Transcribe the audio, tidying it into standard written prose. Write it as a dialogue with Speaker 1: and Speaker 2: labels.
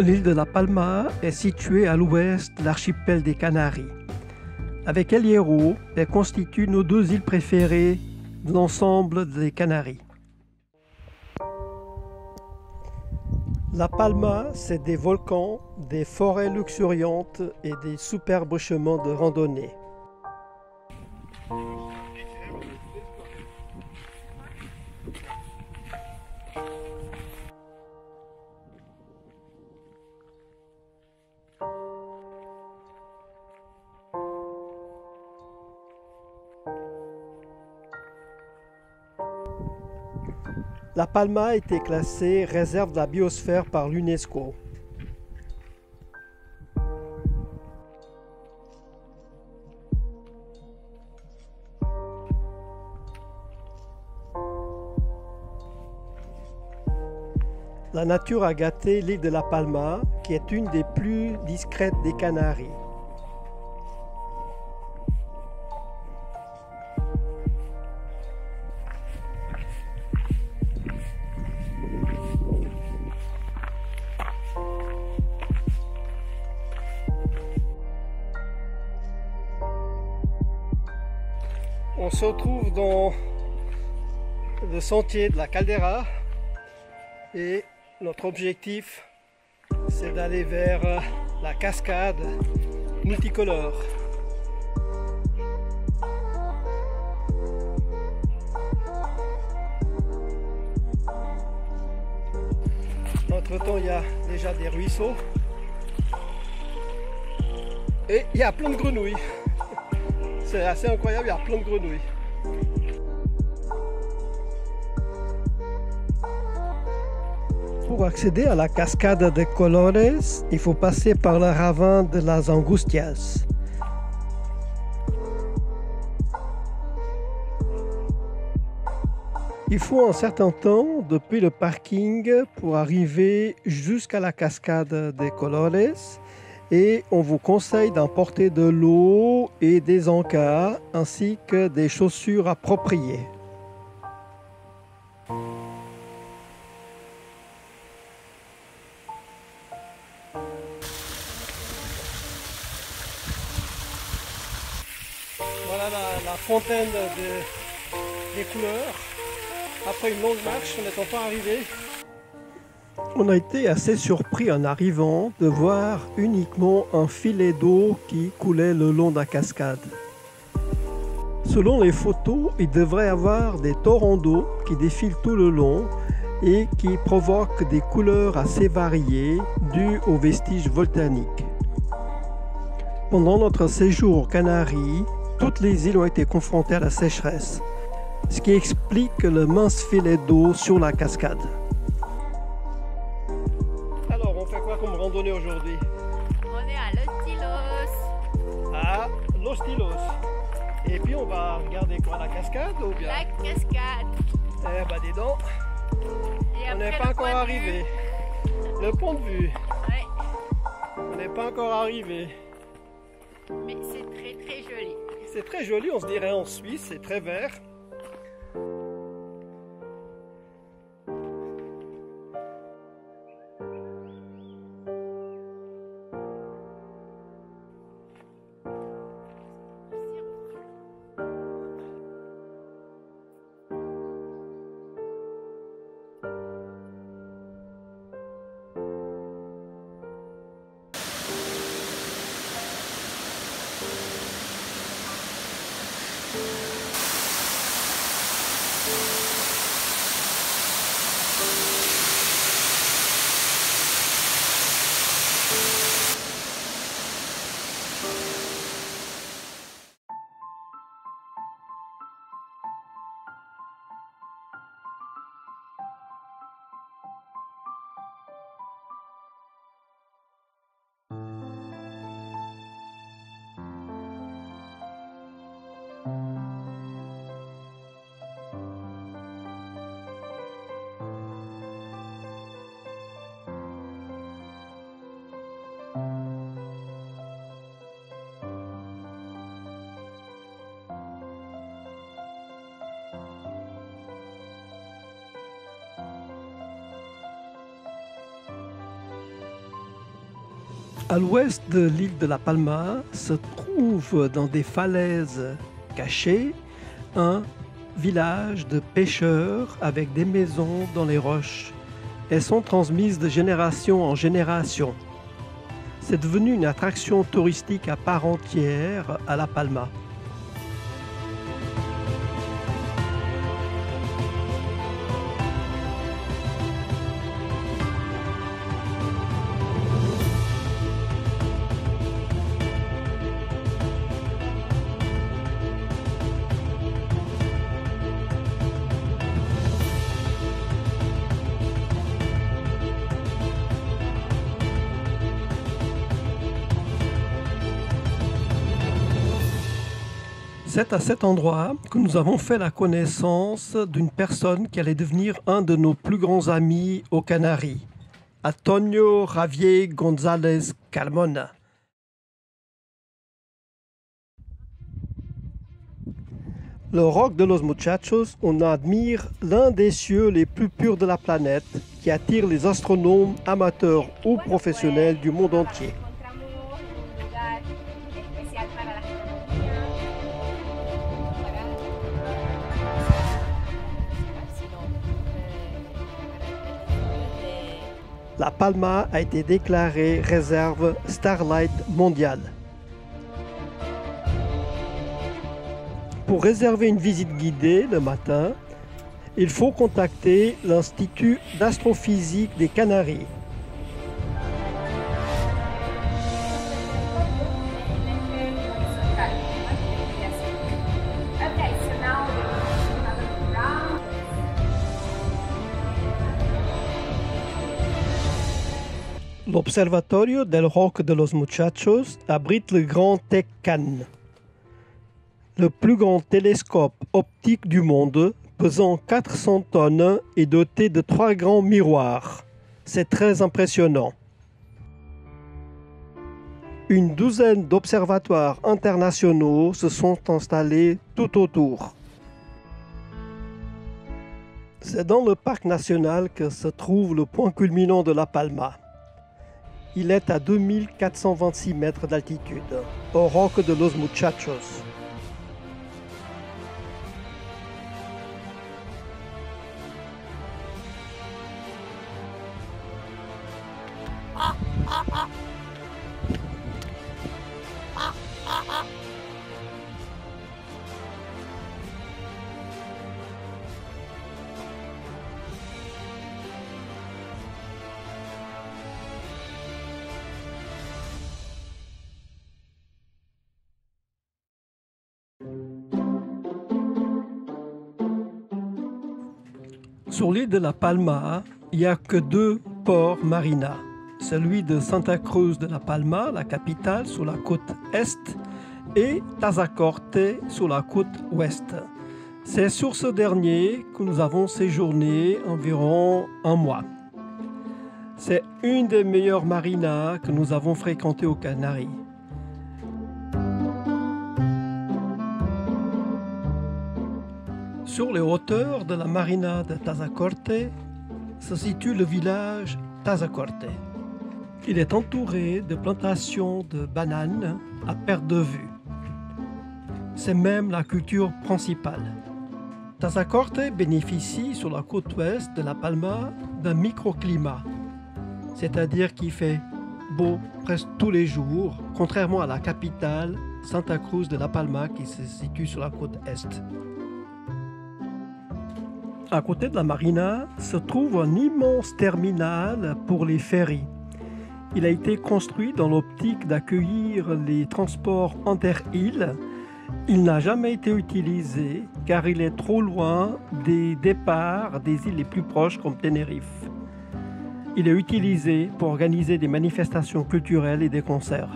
Speaker 1: L'île de La Palma est située à l'ouest de l'archipel des Canaries. Avec El Hierro, elle constitue nos deux îles préférées de l'ensemble des Canaries. La Palma, c'est des volcans, des forêts luxuriantes et des superbes chemins de randonnée. La Palma a été classée réserve de la biosphère par l'UNESCO. La nature a gâté l'île de La Palma, qui est une des plus discrètes des Canaries. On se retrouve dans le sentier de la Caldera et notre objectif c'est d'aller vers la cascade multicolore. Entre temps il y a déjà des ruisseaux et il y a plein de grenouilles. C'est assez incroyable, il y a plein de grenouilles. Pour accéder à la cascade de Colores, il faut passer par le ravin de las Angustias. Il faut un certain temps depuis le parking pour arriver jusqu'à la cascade de Colores. Et on vous conseille d'emporter de l'eau et des encas ainsi que des chaussures appropriées. Voilà la fontaine des couleurs. Après une longue marche, on est enfin arrivé. On a été assez surpris en arrivant de voir uniquement un filet d'eau qui coulait le long de la cascade. Selon les photos, il devrait y avoir des torrents d'eau qui défilent tout le long et qui provoquent des couleurs assez variées dues aux vestiges volcaniques. Pendant notre séjour aux Canaries, toutes les îles ont été confrontées à la sécheresse, ce qui explique le mince filet d'eau sur la cascade. Comme randonnée aujourd'hui?
Speaker 2: On est à Los Tilos.
Speaker 1: À Los Tilos. Et puis on va regarder quoi, la cascade ou bien?
Speaker 2: La cascade.
Speaker 1: Eh ben dis donc, on n'est pas encore arrivé. Le pont de vue.
Speaker 2: Ouais.
Speaker 1: On n'est pas encore arrivé.
Speaker 2: Mais c'est très très joli.
Speaker 1: C'est très joli, on se dirait en Suisse, c'est très vert. À l'ouest de l'île de La Palma se trouve dans des falaises cachées un village de pêcheurs avec des maisons dans les roches. Elles sont transmises de génération en génération. C'est devenu une attraction touristique à part entière à La Palma. C'est à cet endroit que nous avons fait la connaissance d'une personne qui allait devenir un de nos plus grands amis aux Canaries, Antonio Javier González Carmona. Le roc de Los Muchachos, on admire l'un des cieux les plus purs de la planète qui attire les astronomes amateurs ou professionnels du monde entier. La Palma a été déclarée réserve Starlight mondiale. Pour réserver une visite guidée le matin, il faut contacter l'Institut d'astrophysique des Canaries. L'Observatorio del Roque de los Muchachos abrite le Grand TECCAN, le plus grand télescope optique du monde, pesant 400 tonnes et doté de 3 grands miroirs. C'est très impressionnant. Une douzaine d'observatoires internationaux se sont installés tout autour. C'est dans le parc national que se trouve le point culminant de La Palma. Il est à 2426 mètres d'altitude, au roc de Los Muchachos. Sur l'île de La Palma, il n'y a que 2 ports marina. Celui de Santa Cruz de La Palma, la capitale, sur la côte est, et Tazacorte sur la côte ouest. C'est sur ce dernier que nous avons séjourné environ 1 mois. C'est une des meilleures marinas que nous avons fréquentées aux Canaries. Sur les hauteurs de la marina de Tazacorte se situe le village Tazacorte. Il est entouré de plantations de bananes à perte de vue. C'est même la culture principale. Tazacorte bénéficie sur la côte ouest de La Palma d'un microclimat, c'est-à-dire qu'il fait beau presque tous les jours, contrairement à la capitale, Santa Cruz de La Palma, qui se situe sur la côte est. À côté de la marina se trouve un immense terminal pour les ferries. Il a été construit dans l'optique d'accueillir les transports inter-îles. Il n'a jamais été utilisé car il est trop loin des départs des îles les plus proches comme Tenerife. Il est utilisé pour organiser des manifestations culturelles et des concerts.